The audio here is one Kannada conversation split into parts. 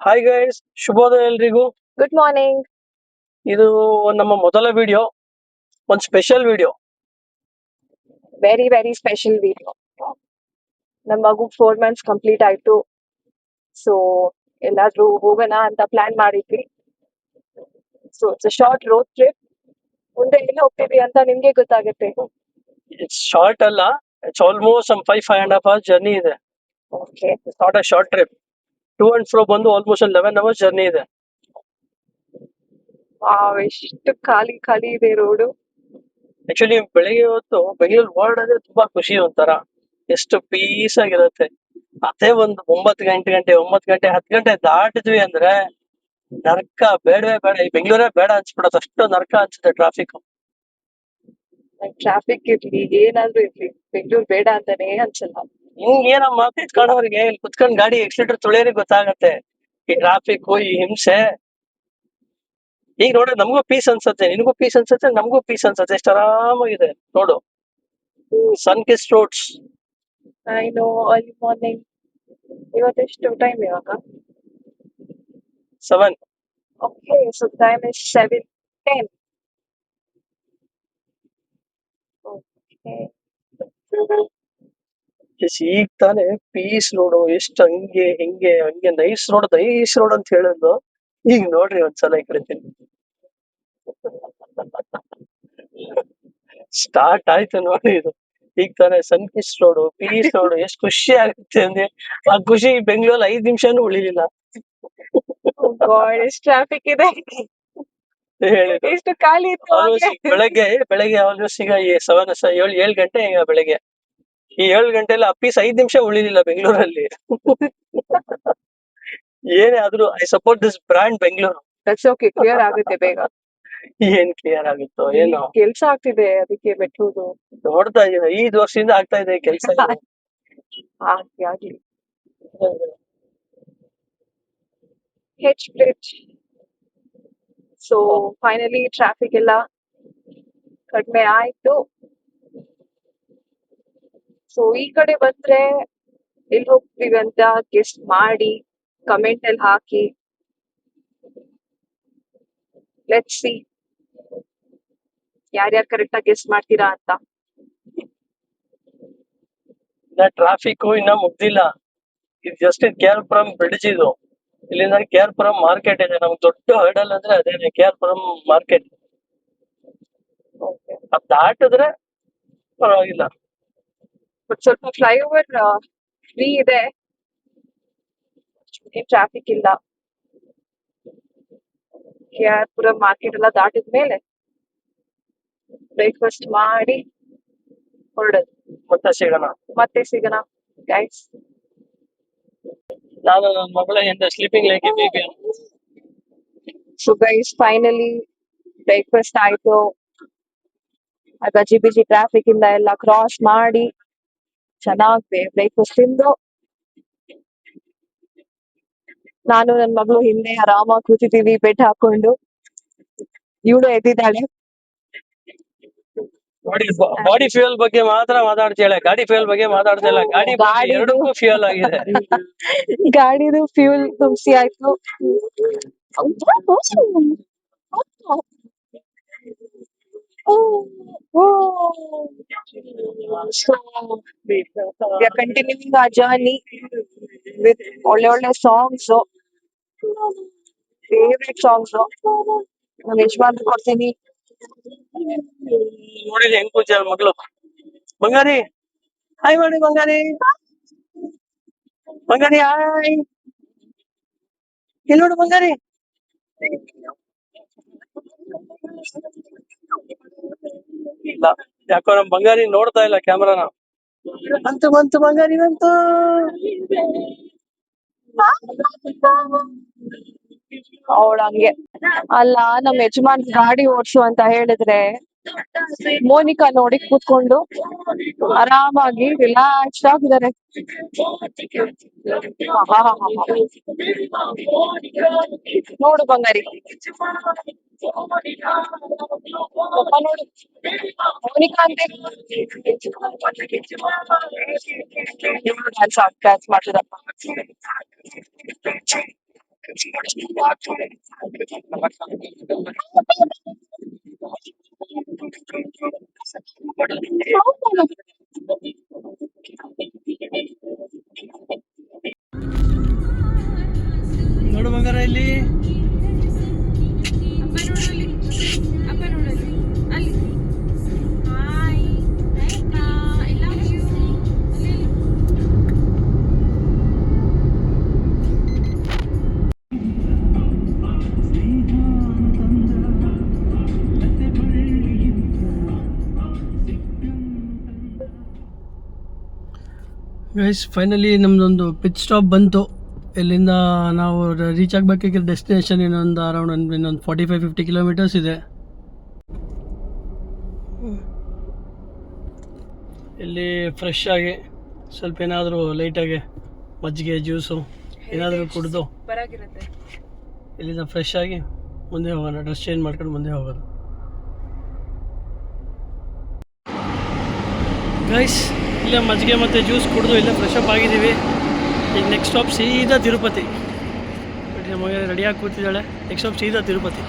ಹಾಯ್ ಗೈಸ್, ಶುಭೋದಯ ಎಲ್ರಿಗೂ. Good morning. ಇದು ನಮ್ಮ ಮೊದಲ ವಿಡಿಯೋ, ಒಂದು special video. Very very special video. ನಮ್ಮ ಮಗು 4 months ಕಂಪ್ಲೀಟ್ ಆಯ್ತು. ಸೊ ಎಲ್ಲಾದ್ರೂ ಹೋಗೋಣ ಅಂತ ಪ್ಲಾನ್ ಮಾಡಿದ್ವಿ. So it's a short road trip. ಮುಂದೆ ಎಲ್ಲಿ ಹೋಗ್ತೀವಿ ಅಂತ ನಿಮ್ಗೆ ಗೊತ್ತಾಗುತ್ತೆ. ಇಟ್ಸ್ ಶಾರ್ಟ್ ಅಲ್ಲ, ಇಟ್ಸ್ ಆಲ್ಮೋಸ್ಟ್ 5.5 hours ಜರ್ನಿ ಇದೆ. Okay, it's not a short trip. To and fro ಬಂದು ಆಲ್ಮೋಸ್ಟ್ 11 hours ಜರ್ನಿ ಇದೆ. ವಾವ್, ಎಷ್ಟು ಖಾಲಿ ಖಾಲಿ ಇದೆ ರೋಡು. ಆಕ್ಚುಲಿ ಬೆಳಿಗ್ಗೆ ಹೊತ್ತು ಬೆಂಗಳೂರು ಓಡಾಡೋದೇ ತುಂಬಾ ಖುಷಿ. ಒಂಥರ ಎಷ್ಟು ಪೀಸ್ ಆಗಿರುತ್ತೆ. ಅದೇ ಒಂದು 9 ಗಂಟೆ 10 ಗಂಟೆ ದಾಟಿದ್ವಿ ಅಂದ್ರೆ ನರಕ ಬೇಡವೇ ಬೇಡ. ಈ ಬೆಂಗಳೂರೇ ಬೇಡ ಅನ್ಸ್ಬಿಡತ್ತೆ, ಅಷ್ಟು ನರಕ ಅನ್ಸುತ್ತೆ ಟ್ರಾಫಿಕ್. ಟ್ರಾಫಿಕ್ ಇರ್ಲಿ ಏನಾದ್ರೂ ಇರ್ಲಿ, ಬೆಂಗಳೂರು ಬೇಡ ಅಂತಾನೆ ಅನ್ಸಲ್ಲ. ಹಿಂಗ್ ಏನಮ್ಮ ಕುತ್ಕೊಂಡವ್ರಿಗೆ ಇಲ್ಲಿ ಕುತ್ಕೊಂಡ್ ಗಾಡಿ ಎಕ್ಸಿಲೇಟರ್ ತುಳಿಯೋರಿಗೆ ಗೊತ್ತಾಗತ್ತೆ ಈ ಟ್ರಾಫಿಕ್, ಈ ಹಿಂಸೆ. ಈಗ ನೋಡ್ರಿ ನಮಗೂ ಪೀಸ್ ಅನ್ಸತ್ತೆ, ನಿನಗೂ ಪೀಸ್ ಅನ್ಸತ್ತೆ, ನಮಗೂ ಪೀಸ್ ಅನ್ಸತ್ತೆ. ಎಷ್ಟು ಆರಾಮಾಗಿದೆ ನೋಡು. Sun kiss roads. I know, early morning. ಇವತ್ತೆಷ್ಟು ಟೈಮ್ ಇವಾಗ? 7. Okay, so time is 7:10. Okay, ಈಗ ತಾನೇ ಪೀಸ್ ರೋಡು ಎಷ್ಟು ಹಂಗೆ ಹಂಗೆ ನೈಸ್ ರೋಡ್ ಅಂತ ಹೇಳಿದ್ರು. ಈಗ ನೋಡ್ರಿ ಒಂದ್ಸಲ ಈ ಕಡೆ ಸ್ಟಾರ್ಟ್ ಆಯ್ತು ನೋಡಿ. ಇದು ಈಗ ತಾನೇ ಸನ್ ಕಿಸ್ ರೋಡು, ಪೀಸ್ ರೋಡು, ಎಷ್ಟು ಖುಷಿ ಆಗುತ್ತೆ ಅಂದ್ರೆ ಆ ಖುಷಿ ಬೆಂಗಳೂರಲ್ಲಿ 5 ನಿಮಿಷನೂ ಉಳಿಲಿಲ್ಲ. ಎಷ್ಟು ಟ್ರಾಫಿಕ್ ಇದೆ, ಹೇಳಿದ್ರು ಎಷ್ಟು ಖಾಲಿ ಇತ್ತು ಆಲ್ಮೋಸ್ಟ್ ಬೆಳಗ್ಗೆ ಆಲ್ಮೋಸ್ಟ್ ಈಗ 7 ಗಂಟೆ ಈಗ ಬೆಳಗ್ಗೆ. ಈ 7 ಗಂಟೆಲಿ ಆ ಪೀಸ್ 5 ನಿಮಿಷ ಉಳಿಲಿಲ್ಲ ಬೆಂಗಳೂರಲ್ಲಿ. ಏನೇ ಆದ್ರೂ I support this brand Bengaluru. That's okay, clear ಆಗುತ್ತೆ ಬೇಗ. ಏನ್ ಕ್ಲಿಯರ್ ಆಗುತ್ತೋ ಏನೋ. ಕೆಲ್ಸ ಆಗ್ತಿದೆ, ಅದಕ್ಕೆ ಮೆಟ್ರೋದು. ನೋಡ್ತಾ ಇದೀನಿ 5 ವರ್ಷದಿಂದ ಆಗ್ತಾ ಇದೆ ಕೆಲಸ. ಆಗ್ಲಿ. ಹೆಚ್ ಬ್ರಿಡ್ಜ್. ಸೊ ಫೈನಲಿ ಟ್ರಾಫಿಕ್ ಎಲ್ಲ ಕಡಿಮೆ ಆಯ್ತು. ಸೊ ಈ ಕಡೆ ಬಂದ್ರೆ ಎಲ್ಲಿ ಹೋಗ್ತೀವಿ ಅಂತ ಗೆಸ್ಟ್ ಮಾಡಿ ಕಮೆಂಟ್ ಅಲ್ಲಿ ಹಾಕಿ. ಲೆಟ್ಸ್ ಸಿ ಯಾರ್ಯಾರು ಕರೆಕ್ಟ್ ಆಗಿ ಗೆಸ್ಟ್ ಮಾಡ್ತೀರಾ ಅಂತ. ಟ್ರಾಫಿಕ್ ಇನ್ನ ಮುಗ್ದಿಲ್ಲ. ಇದು ಜಸ್ಟ್ KRಪುರಂ ಬ್ರಿಡ್ಜ್. ಇದು ಇಲ್ಲಿಂದ KRಪುರಂ ಮಾರ್ಕೆಟ್ ಇದೆ. ನಮ್ಗೆ ದೊಡ್ಡ ಹರ್ಡಲ್ ಅಂದ್ರೆ ಅದೇನೆ KRಪುರಂ ಮಾರ್ಕೆಟ್. ಅದ್ ದಾಟಿದ್ರೆ ಪರವಾಗಿಲ್ಲ. ಬಟ್ ಸ್ವಲ್ಪ ಫ್ಲೈಓವರ್ ಫ್ರೀ ಇದೆ, ಟ್ರಾಫಿಕ್ ಇಲ್ಲ. KRಪುರ ಮಾರ್ಕೆಟ್ ಎಲ್ಲ ದಾಟಿದ್ಮೇಲೆ ಬ್ರೇಕ್ಫಾಸ್ಟ್ ಮಾಡಿ ಹೊರಡೋದು. ಮತ್ತೆ ಸಿಗೋಣ ಗೈಸ್. ನಾನು ನನ್ನ ಮಗಳ sleeping like baby. So guys, finally breakfast ಆಯ್ತು. ಆ ಗಜಿ ಬಿಜಿ ಟ್ರಾಫಿಕ್ ಇಂದ ಎಲ್ಲ ಕ್ರಾಸ್ ಮಾಡಿ ಚೆನ್ನಾಗಿ ಬ್ರೇಕ್ಫಾಸ್ಟ್ ತಿಂದು ನಾನು ನನ್ನ ಮಗಳು ಹಿಂದೆ ಆರಾಮಾಗಿ ಕೂತಿದ್ದೀವಿ ಬೆಡ್ ಹಾಕೊಂಡು. ಇವಳು ಎದ್ದಿದ್ದಾಳೆ. ಬಾಡಿ ಫ್ಯೂಯಲ್ ಬಗ್ಗೆ ಮಾತ್ರ ಮಾತಾಡ್ತಾಳೆ, ಗಾಡಿ ಫ್ಯೂಯಲ್ ಬಗ್ಗೆ ಮಾತಾಡ್ತಿಲ್ಲ. ಗಾಡಿ ಎರಡಕ್ಕೂ ಫ್ಯೂಯಲ್ ಆಗಿದೆ. ಗಾಡಿದು ಫ್ಯೂಲ್ ತುಂಬಿಸಿ ಆಯ್ತು. So we are continuing our journey with ಒಳ್ಳೆ ಸಾಂಗ್ಸ್, ಫೇವ್ರೆಟ್ ಸಾಂಗ್ಸ್. ನಾನು ಯಜಮಾನ್ ಕೊಡ್ತೀನಿ. ನೋಡಿ ಹೆಂಗ್ ಕೂತ ಮಗಳು. ಬಂಗಾರಿ ಹಾಯ್ ಮಾಡಿ, ಬಂಗಾರಿ ಹಾಯ್. ಇಲ್ಲಿ ನೋಡು ಬಂಗಾರಿ. ಇಲ್ಲ ಯಾಕೋ ನಮ್ ಬಂಗಾರಿ ನೋಡ್ತಾ ಇಲ್ಲ ಕ್ಯಾಮ್ರಾನ. ಬಂತು ಬಂಗಾರಿ ಬಂತು. ಅವಳು ಹಂಗೆ ಅಲ್ಲ, ನಮ್ ಯಜಮಾನ್ ಗಾಡಿ ಓಡ್ಸು ಅಂತ ಹೇಳಿದ್ರೆ ಮೋನಿಕಾ ನೋಡಿ ಕೂತ್ಕೊಂಡು ಆರಾಮಾಗಿ ರಿಲ್ಯಾಕ್ಸ್ ಆಗಿದ್ದಾರೆ. ನೋಡು ಬಂಗಾರಿ, ನೋಡು ಮೋನಿಕಾ ಅಂತೆ ಡ್ಯಾನ್ಸ್ ಮಾಡ್ತಿದಪ್ಪ. ನೋಡು ಬಂಗಾರ ಇಲ್ಲಿ ಅಪ್ಪ ನೋಡಲಿ ಅಲ್ಲಿ hi I love you guys finally ನಮ್ಮದೊಂದು ಪಿಚ್ ಸ್ಟಾಪ್ ಬಂತು. ಇಲ್ಲಿಂದ ನಾವು ರೀಚ್ ಆಗಬೇಕಾಗಿರೋ ಡೆಸ್ಟಿನೇಷನ್ ಇನ್ನೊಂದು ಅರೌಂಡ್ ಇನ್ನೊಂದು 45-50 ಕಿಲೋಮೀಟರ್ಸ್ ಇದೆ. ಇಲ್ಲಿ ಫ್ರೆಶ್ ಆಗಿ ಸ್ವಲ್ಪ ಏನಾದರೂ ಲೈಟಾಗಿ ಮಜ್ಜಿಗೆ ಜ್ಯೂಸು ಏನಾದರೂ ಕುಡಿದು ಬರಾಗಿರುತ್ತೆ. ಇಲ್ಲಿಂದ ಫ್ರೆಶ್ ಆಗಿ ಮುಂದೆ ಹೋಗೋಣ. ಡ್ರೆಸ್ ಚೇಂಜ್ ಮಾಡ್ಕೊಂಡು ಮುಂದೆ ಹೋಗೋದು. ಗೈಸ್ ಇಲ್ಲೇ ಮಜ್ಜಿಗೆ ಮತ್ತು ಜ್ಯೂಸ್ ಕುಡಿದು ಇಲ್ಲೇ ಫ್ರೆಶ್ ಅಪ್ ಆಗಿದ್ದೀವಿ. ಈಗ ನೆಕ್ಸ್ಟ್ ಸ್ಟಾಪ್ ಸೀದಾ ತಿರುಪತಿ. ನಮಗೆ ರೆಡಿಯಾಗಿ ಕೂತಿದ್ದಾಳೆ. ನೆಕ್ಸ್ಟ್ ಸ್ಟಾಪ್ ಸೀದಾ ತಿರುಪತಿ.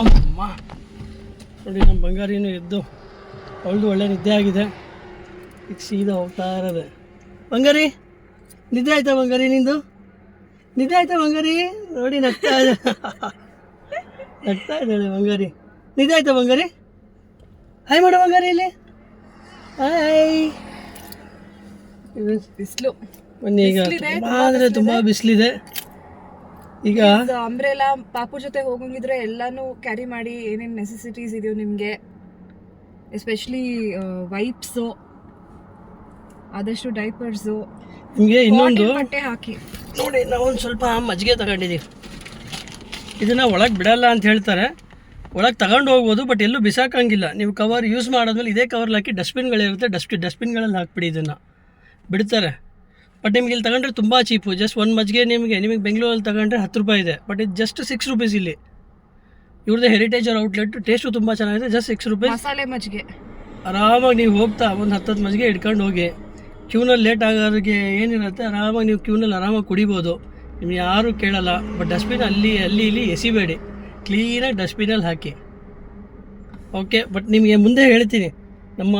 ಅಮ್ಮ ನೋಡಿ ನಮ್ಮ ಬಂಗಾರಿನೂ ಎದ್ದು ಅವಳದು ಒಳ್ಳೆ ನಿದ್ದೆ ಆಗಿದೆ. ಈಗ ಸೀದಾ ಹೋಗ್ತಾ ಇರೋದೆ. ಬಂಗಾರಿ ನಿದ್ದೆ ಆಯ್ತಾ ಬಂಗಾರಿ? ನಿಂದು ನಿದ್ದೆ ಆಯ್ತಾ ಬಂಗಾರಿ? ನೋಡಿ ನಗ್ತಾ ಇದೆ, ನಗ್ತಾ ಇದ್ದಾಳೆ ಬಂಗಾರಿ. ನಿದ್ದೆ ಆಯ್ತಾ ಬಂಗಾರಿ? ಹಾಯ್ ಮಾಡು ಬಂಗಾರಿ ಇಲ್ಲಿ. ಹಾಯ್. ಬಿಸಿಲು ಬನ್ನಿ, ಈಗ ತುಂಬ ಅಂದರೆ ತುಂಬ ಬಿಸಿಲಿದೆ. ಈಗ ಅಂಬ್ರೆಲಾ ಪಾಪು ಜೊತೆ ಹೋಗಂಗಿದ್ರೆ ಎಲ್ಲಾನು ಕ್ಯಾರಿ ಮಾಡಿ. ಏನೇನು ನೆಸೆಸಿಟೀಸ್ ಇದೆಯೋ ನಿಮಗೆ, ಎಸ್ಪೆಷಲಿ ವೈಪ್ಸು, ಆದಷ್ಟು ಡೈಪರ್ಸು, ನಿಮಗೆ ಇನ್ನೊಂದು ಬಟ್ಟೆ ಹಾಕಿ ನೋಡಿ. ನಾವೊಂದು ಸ್ವಲ್ಪ ಮಜ್ಜಿಗೆ ತಗೊಂಡಿದ್ದೀವಿ. ಇದನ್ನು ಒಳಗೆ ಬಿಡಲ್ಲ ಅಂತ ಹೇಳ್ತಾರೆ. ಒಳಗೆ ತಗೊಂಡು ಹೋಗ್ಬೋದು, ಬಟ್ ಎಲ್ಲೂ ಬಿಸಾಕಂಗಿಲ್ಲ. ನೀವು ಕವರ್ ಯೂಸ್ ಮಾಡಾದ್ಮೇಲೆ ಇದೇ ಕವರ್ಲ್ಲಿ ಹಾಕಿ ಡಸ್ಟ್ಬಿನ್ಗಳಿರುತ್ತೆ, ಡಸ್ಟ್ಬಿನ್ಗಳಲ್ಲಿ ಹಾಕ್ಬಿಡಿ. ಇದನ್ನು ಬಿಡ್ತಾರೆ. ಬಟ್ ನಿಮ್ಗೆ ಇಲ್ಲಿ ತಗೊಂಡ್ರೆ ತುಂಬ ಚೀಪು. ಜಸ್ಟ್ ಒಂದು ಮಜ್ಜಿಗೆ ನಿಮಗೆ ಬೆಂಗಳೂರಲ್ಲಿ ತಗೊಂಡ್ರೆ 10 ರೂಪಾಯಿ ಇದೆ, ಬಟ್ ಇದು ಜಸ್ಟ್ 6 ರೂಪೀಸ್. ಇಲ್ಲಿ ಇವ್ರದ್ದು ಹೆರಿಟೇಜ್ ಔಟ್ಲೆಟ್. ಟೇಸ್ಟು ತುಂಬ ಚೆನ್ನಾಗಿದೆ. ಜಸ್ಟ್ 6 ರೂಪೀಸ್ ಮಸಾಲೆ ಮಜ್ಜಿಗೆ. ಆರಾಮಾಗಿ ನೀವು ಹೋಗ್ತಾ ಒಂದು 10 ಮಜ್ಜಿಗೆ ಹಿಡ್ಕೊಂಡು ಹೋಗಿ. ಕ್ಯೂನಲ್ಲಿ ಲೇಟ್ ಆಗೋರಿಗೆ ಏನಿರುತ್ತೆ, ಆರಾಮಾಗಿ ನೀವು ಕ್ಯೂನಲ್ಲಿ ಆರಾಮಾಗಿ ಕುಡಿಬೋದು. ನಿಮ್ಗೆ ಯಾರೂ ಕೇಳಲ್ಲ. ಬಟ್ ಡಸ್ಟ್ಬಿನ್ ಅಲ್ಲಿ ಇಲ್ಲಿ ಎಸಿಬೇಡಿ, ಕ್ಲೀನಾಗಿ ಡಸ್ಟ್ಬಿನಲ್ಲಿ ಹಾಕಿ. ಓಕೆ, ಬಟ್ ನಿಮಗೆ ಮುಂದೆ ಹೇಳ್ತೀನಿ ನಮ್ಮ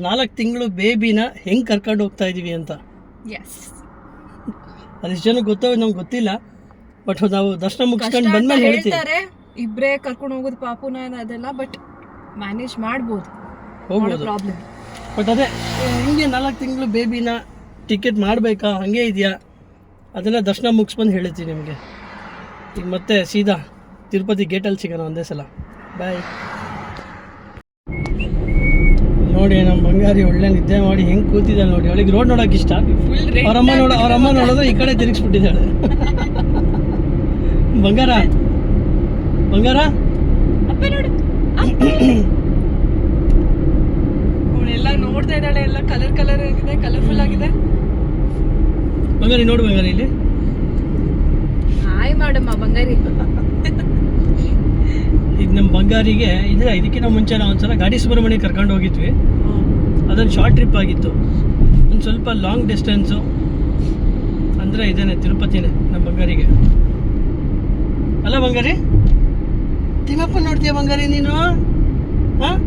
4 ತಿಂಗಳು ಬೇಬಿನ ಹೆಂಗೆ ಕರ್ಕೊಂಡು ಹೋಗ್ತಾ ಇದ್ದೀವಿ ಅಂತ. ಎಸ್, ಅದಿಷ್ಟು ಜನ ಗೊತ್ತೋ ನಮ್ಗೆ ಗೊತ್ತಿಲ್ಲ. ಬಟ್ ನಾವು ದರ್ಶನ ಮುಗಿಸ್ಕೊಂಡು ಬಂದ್ಮೇಲೆ ಹೇಳ್ತೀವಿ. ಇಬ್ಬರೇ ಕರ್ಕೊಂಡು ಹೋಗೋದು ಪಾಪುನ ಅದೆಲ್ಲ, ಬಟ್ ಮ್ಯಾನೇಜ್ ಮಾಡ್ಬೋದು, ಹೋಗ್ಬೋದು. ಪ್ರಾಬ್ಲಮ್. ಬಟ್ ಅದೇ ಹಿಂಗೆ 4 ತಿಂಗಳು ಬೇಬಿನ ಟಿಕೆಟ್ ಮಾಡಬೇಕಾ, ಹಾಗೆ ಇದೆಯಾ, ಅದನ್ನು ದರ್ಶನ ಮುಗಿಸ್ಬಂದು ಹೇಳ್ತೀನಿ ನಿಮಗೆ. ಈಗ ಮತ್ತೆ ಸೀದಾ ತಿರುಪತಿ ಗೇಟಲ್ಲಿ ಸಿಗೋಣ ಒಂದೇ ಸಲ. ಬಾಯ್. ನೋಡಿ ನಮ್ಮ ಬಂಗಾರಿ ಒಳ್ಳೆ ನಿದ್ದೆ ಮಾಡಿ ಹೆಂಗೆ ಕೂತಿದ್ದಾಳೆ ನೋಡಿ. ಅವಳಿಗೆ ರೋಡ್ ನೋಡೋಕೆ ಇಷ್ಟ. ಅವರಮ್ಮ ನೋಡೋದು ಈ ಕಡೆ ತಿರುಗಿಸ್ಬಿಟ್ಟಿದ್ದಾಳೆ. ಬಂಗಾರ ಬಂಗಾರ ಅವಳೆಲ್ಲ ನೋಡ್ತಾ ಇದ್ದಾಳೆ. ಎಲ್ಲ ಕಲರ್ ಆಗಿದೆ, ಕಲರ್ಫುಲ್ ಆಗಿದೆ. ಬಂಗಾರಿ ನೋಡು ಬಂಗಾರಿ ಇಲ್ಲಿ. ಹಾಯ್ ಮಾಡಮ್ಮ ಬಂಗಾರಿ. ಈಗ ನಮ್ಮ ಬಂಗಾರಿಗೆ ಇದಕ್ಕಿಂತ ಮುಂಚೆ ನಾವು ಒಂದ್ಸಲ ಗಾಡಿ ಸುಬ್ರಹ್ಮಣ್ಯ ಕರ್ಕೊಂಡು ಹೋಗಿದ್ವಿ. ಅದೊಂದು ಶಾರ್ಟ್ ಟ್ರಿಪ್ ಆಗಿತ್ತು. ಒಂದು ಸ್ವಲ್ಪ ಲಾಂಗ್ ಡಿಸ್ಟೆನ್ಸು ಅಂದರೆ ಇದೇನೆ ತಿರುಪತಿನೇ ನಮ್ಮ ಬಂಗಾರಿಗೆ. ಅಲ್ಲ ಬಂಗಾರಿ? ತಿಮ್ಮಪ್ಪ ನೋಡ್ತೀಯ ಬಂಗಾರಿ ನೀನು? ಹಾಂ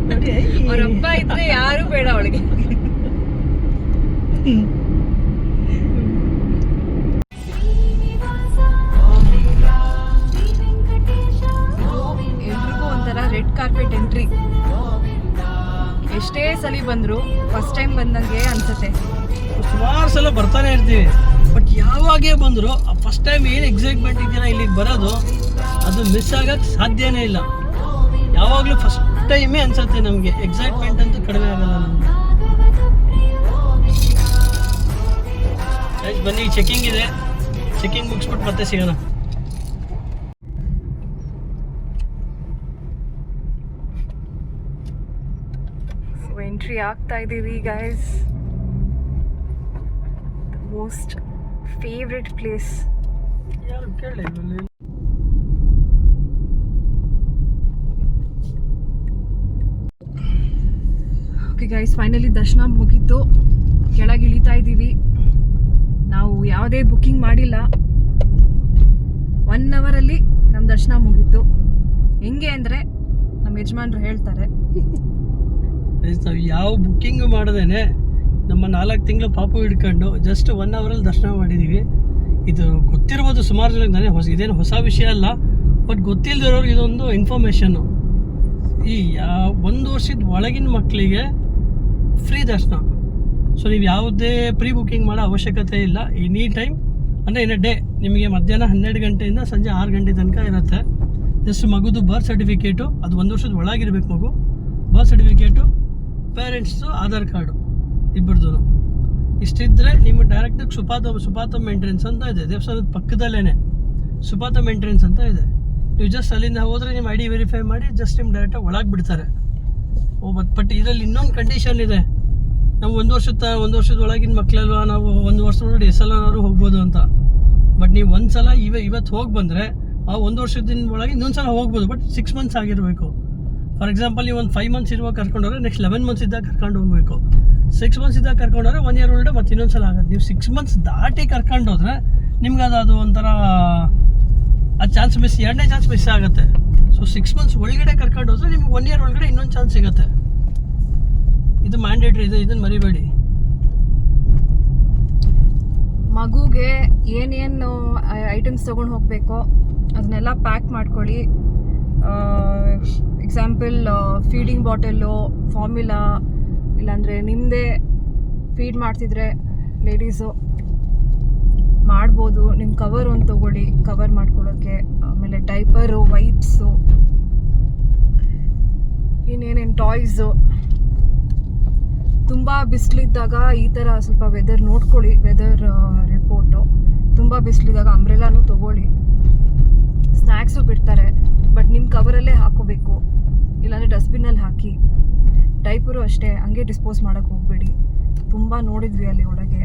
ನೋಡಿ, ಅವರಪ್ಪ ಇದ್ರೆ ಯಾರು ಬೇಡ ಅವಳಿಗೆ. ಎಲ್ರಿಗೂ ಒಂಥರ ರೆಡ್ ಕಾರ್ಪೆಟ್ ಎಂಟ್ರಿ. ಎಷ್ಟೇ ಸಲ ಬಂದ್ರು ಫಸ್ಟ್ ಟೈಮ್ ಬಂದಂಗೆ ಅನ್ಸುತ್ತೆ. ಸುಮಾರು ಸಲ ಬರ್ತಾನೆ ಇರ್ತೀವಿ, ಬಟ್ ಯಾವಾಗೇ ಬಂದರೂ ಫಸ್ಟ್ ಟೈಮ್ ಏನು ಎಕ್ಸೈಟ್ಮೆಂಟ್ ಇದೆಯಲ್ಲ ಇಲ್ಲಿಗೆ ಬರೋದು, ಅದು ಮಿಸ್ ಆಗಕ್ಕೆ ಸಾಧ್ಯನೇ ಇಲ್ಲ. ಯಾವಾಗಲೂ ಫಸ್ಟ್ ಟೈಮೇ ಅನ್ಸುತ್ತೆ ನಮಗೆ. ಎಕ್ಸೈಟ್ಮೆಂಟ್ ಅಂತೂ ಕಡಿಮೆ ಆಗಲ್ಲ ನಮಗೆ. ಬನ್ನಿ, ಚೆಕಿಂಗ್ ಇದೆ. ಚೆಕಿಂಗ್ ಮುಗಿಸ್ಬಿಟ್ಟು ಮತ್ತೆ ಸಿಗೋಣ. ಎಂಟ್ರಿ ಆಗ್ತಾ ಇದ್ದೀವಿ ಗೈಸ್. Most favourite place. ಯಾರು ಕೇಳಿ ಓಕೆ ಗೈಸ್, ಫೈನಲಿ ದರ್ಶನ ಮುಗೀತು. ಕೆಳಗೆ ಇಳಿತಾ ಇದ್ದೀವಿ. ನಾವು ಯಾವುದೇ ಬುಕ್ಕಿಂಗ್ ಮಾಡಿಲ್ಲ. 1 ಅವರಲ್ಲಿ ನಮ್ಮ ದರ್ಶನ ಮುಗೀತು. ಹೆಂಗೆ ಅಂದರೆ ನಮ್ಮ ಯಜಮಾನ್ರು ಹೇಳ್ತಾರೆ, ನಾವು ಯಾವ ಬುಕ್ಕಿಂಗ್ ಮಾಡದೇನೆ ನಮ್ಮ 4 ತಿಂಗಳು ಪಾಪು ಹಿಡ್ಕೊಂಡು ಜಸ್ಟ್ 1 ಅವರಲ್ಲಿ ದರ್ಶನ ಮಾಡಿದ್ದೀವಿ. ಇದು ಗೊತ್ತಿರ್ಬೋದು ಸುಮಾರು ಜನಕ್ಕೆ, ಇದೇನು ಹೊಸ ವಿಷಯ ಅಲ್ಲ, ಬಟ್ ಗೊತ್ತಿಲ್ಲದಿರೋರಿಗೆ ಇದೊಂದು ಇನ್ಫಾರ್ಮೇಷನ್ನು. ಈ 1 ವರ್ಷದ ಒಳಗಿನ ಮಕ್ಕಳಿಗೆ ಫ್ರೀ ದರ್ಶನ. ಸೊ ನೀವು ಯಾವುದೇ ಪ್ರೀ ಬುಕ್ಕಿಂಗ್ ಮಾಡೋ ಅವಶ್ಯಕತೆ ಇಲ್ಲ. ಎನಿ ಟೈಮ್ ಅಂದರೆ ಇನ್ ಡೇ ನಿಮಗೆ ಮಧ್ಯಾಹ್ನ 12 ಗಂಟೆಯಿಂದ ಸಂಜೆ 6 ಗಂಟೆ ತನಕ ಇರುತ್ತೆ. ಜಸ್ಟ್ ಮಗುದು ಬರ್ತ್ ಸರ್ಟಿಫಿಕೇಟು, ಅದು 1 ವರ್ಷದ ಒಳಗಿರ್ಬೇಕು ಮಗು, ಬರ್ತ್ ಸರ್ಟಿಫಿಕೇಟು, ಪೇರೆಂಟ್ಸು ಆಧಾರ್ ಕಾರ್ಡು ಇಬ್ಬರದು ಇಷ್ಟಿದ್ರೆ ನಿಮ್ಮ ಡೈರೆಕ್ಟಾಗಿ ಸುಪಾತಮ್ ಎಂಟ್ರೆನ್ಸ್ ಅಂತ ಇದೆ, ದೇವಸ್ಥಾನದ ಪಕ್ಕದಲ್ಲೇ ಸುಪಾತಮ್ ಎಂಟ್ರೆನ್ಸ್ ಅಂತ ಇದೆ. ನೀವು ಜಸ್ಟ್ ಅಲ್ಲಿಂದ ಹೋದರೆ ನಿಮ್ಮ ಐ ಡಿ ವೆರಿಫೈ ಮಾಡಿ ಜಸ್ಟ್ ನಿಮ್ಮ ಡೈರೆಕ್ಟಾಗಿ ಒಳಗೆ ಬಿಡ್ತಾರೆ. ಬಟ್ ಇದರಲ್ಲಿ ಇನ್ನೊಂದು ಕಂಡೀಷನ್ ಇದೆ. ನಾವು 1 ವರ್ಷದ ಒಳಗಿನ ಮಕ್ಕಳಲ್ವ, ನಾವು 1 ವರ್ಷದೊಳಗಡೆ ಎಸ್ಸಲ್ಲಾರು ಹೋಗ್ಬೋದು ಅಂತ. ಬಟ್ ನೀವು ಒಂದ್ಸಲ ಇವತ್ತು ಹೋಗಿ ಬಂದರೆ ಆ 1 ವರ್ಷದಿಂದ ಒಳಗೆ ಇನ್ನೊಂದ್ಸಲ ಹೋಗ್ಬೋದು, ಬಟ್ 6 ಮಂತ್ಸ್ ಆಗಿರಬೇಕು. ಫಾರ್ ಎಕ್ಸಾಂಪಲ್ ನೀವು ಒಂದು 5 ಮಂತ್ಸ್ ಇರುವಾಗ ಕರ್ಕೊಂಡೋದ್ರೆ ನೆಕ್ಸ್ಟ್ 11 ಮಂತ್ಸ್ ಇದ್ದಾಗ ಕರ್ಕೊಂಡು ಹೋಗಬೇಕು. 6 ಮಂತ್ಸ್ ಇದ್ದಾಗ ಕರ್ಕೊಂಡೋದ್ರೆ 1 ಇಯರ್ ಒಳಗಡೆ ಮತ್ತೆ ಇನ್ನೊಂದ್ಸಲ ಆಗುತ್ತೆ. ನೀವು 6 ಮಂತ್ಸ್ ದಾಟಿ ಕರ್ಕೊಂಡೋದ್ರೆ ನಿಮ್ಗೆ ಅದು ಒಂಥರ ಆ ಚಾನ್ಸ್ ಮಿಸ್, 2ನೇ ಚಾನ್ಸ್ ಮಿಸ್ ಆಗುತ್ತೆ. ಸೊ 6 ಮಂತ್ಸ್ ಒಳಗಡೆ ಕರ್ಕೊಂಡು ಹೋದ್ರೆ ನಿಮ್ಗೆ 1 ಇಯರ್ ಒಳಗಡೆ ಇನ್ನೊಂದು ಚಾನ್ಸ್ ಸಿಗುತ್ತೆ. ಇದು ಮ್ಯಾಂಡೇಟ್ರಿ ಇದೆ, ಇದನ್ನು ಮರಿಬೇಡಿ. ಮಗುಗೆ ಏನೇನು ಐಟಮ್ಸ್ ತೊಗೊಂಡು ಹೋಗಬೇಕೋ ಅದನ್ನೆಲ್ಲ ಪ್ಯಾಕ್ ಮಾಡ್ಕೊಳ್ಳಿ. ಎಕ್ಸಾಂಪಲ್ ಫೀಡಿಂಗ್ ಬಾಟಲು, ಫಾರ್ಮುಲಾ, ಇಲ್ಲಾಂದರೆ ನಿಮ್ಮದೇ ಫೀಡ್ ಮಾಡ್ತಿದ್ರೆ ಲೇಡೀಸು ಮಾಡ್ಬೋದು. ನಿಮ್ಮ ಕವರ್ ಒಂದು ತೊಗೊಳ್ಳಿ, ಕವರ್ ಮಾಡ್ಕೊಳ್ಳೋಕ್ಕೆ. ಆಮೇಲೆ ಡೈಪರು, ವೈಪ್ಸು, ಇನ್ನೇನೇನು ಟಾಯ್ಸು. ತುಂಬ ಬಿಸಿಲಿದ್ದಾಗ ಈ ಥರ ಸ್ವಲ್ಪ ವೆದರ್ ನೋಡ್ಕೊಳ್ಳಿ, ವೆದರ್ ರಿಪೋರ್ಟು. ತುಂಬ ಬಿಸಿಲಿದ್ದಾಗ ಅಂಬ್ರೆಲಾನು ತೊಗೊಳ್ಳಿ. ಸ್ನ್ಯಾಕ್ಸು ಬಿಡ್ತಾರೆ, ಬಟ್ ನಿಮ್ಮ ಕವರಲ್ಲೇ ಹಾಕೋಬೇಕು, ಇಲ್ಲಾಂದರೆ ಡಸ್ಟ್ಬಿನ್ನಲ್ಲಿ ಹಾಕಿ. ಡೈಪರು ಅಷ್ಟೇ, ಹಂಗೆ ಡಿಸ್ಪೋಸ್ ಮಾಡೋಕ್ಕೆ ಹೋಗಬೇಡಿ. ತುಂಬ ನೋಡಿದ್ವಿ ಅಲ್ಲಿ ಒಳಗೆ,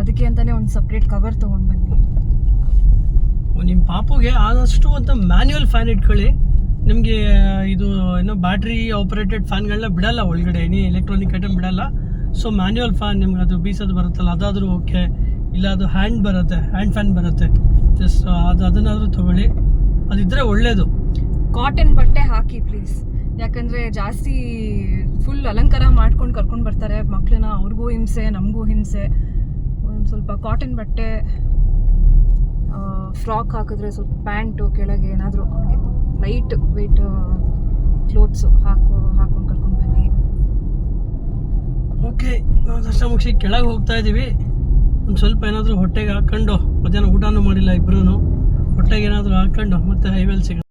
ಅದಕ್ಕೆ ಅಂತಲೇ ಒಂದು ಸಪ್ರೇಟ್ ಕವರ್ ತೊಗೊಂಡು ಬನ್ನಿ. ನಿಮ್ಮ ಪಾಪುಗೆ ಆದಷ್ಟು ಅಂತ ಮ್ಯಾನ್ಯುವಲ್ ಫ್ಯಾನ್ ಇಟ್ಕೊಳ್ಳಿ. ನಿಮಗೆ ಇದು ಏನೋ ಬ್ಯಾಟ್ರಿ ಆಪರೇಟೆಡ್ ಫ್ಯಾನ್ಗಳನ್ನ ಬಿಡಲ್ಲ ಒಳಗಡೆ, ಎನಿ ಎಲೆಕ್ಟ್ರಾನಿಕ್ ಐಟಮ್ ಬಿಡಲ್ಲ. ಸೊ ಮ್ಯಾನ್ಯುವಲ್ ಫ್ಯಾನ್ ನಿಮ್ಗೆ ಅದು ಬೀಸೋದು ಬರುತ್ತಲ್ಲ, ಅದಾದರೂ ಓಕೆ. ಇಲ್ಲ ಅದು ಹ್ಯಾಂಡ್ ಫ್ಯಾನ್ ಬರುತ್ತೆ, ಜಸ್ಟ್ ಅದನ್ನಾದರೂ ತೊಗೊಳ್ಳಿ, ಅದಿದ್ದರೆ ಒಳ್ಳೆಯದು. ಕಾಟನ್ ಬಟ್ಟೆ ಹಾಕಿ ಪ್ಲೀಸ್, ಯಾಕಂದರೆ ಜಾಸ್ತಿ ಫುಲ್ ಅಲಂಕಾರ ಮಾಡ್ಕೊಂಡು ಕರ್ಕೊಂಡು ಬರ್ತಾರೆ ಮಕ್ಕಳನ್ನ, ಅವ್ರಿಗೂ ಹಿಂಸೆ ನಮಗೂ ಹಿಂಸೆ. ಒಂದು ಸ್ವಲ್ಪ ಕಾಟನ್ ಬಟ್ಟೆ, ಫ್ರಾಕ್ ಹಾಕಿದ್ರೆ ಸ್ವಲ್ಪ ಪ್ಯಾಂಟು ಕೆಳಗೆ ಏನಾದರೂ ಲೈಟ್ ವೆಯ್ಟ್ ಕ್ಲೋತ್ಸು ಹಾಕೊಂಡು ಕರ್ಕೊಂಡು ಬನ್ನಿ. ಓಕೆ, ನಾವು ದರ್ಶನ ಮುಗಿಸಿ ಕೆಳಗೆ ಹೋಗ್ತಾ ಇದ್ದೀವಿ. ಒಂದು ಸ್ವಲ್ಪ ಏನಾದರೂ ಹೊಟ್ಟೆಗೆ ಹಾಕ್ಕೊಂಡು, ಮಧ್ಯಾಹ್ನ ಊಟನೂ ಮಾಡಿಲ್ಲ ಇಬ್ಬರೂ, ಹೊಟ್ಟೆಗೆ ಏನಾದರೂ ಹಾಕ್ಕೊಂಡು ಮತ್ತೆ ಹೈವೇಲಿ ಸಿಗೋಣ.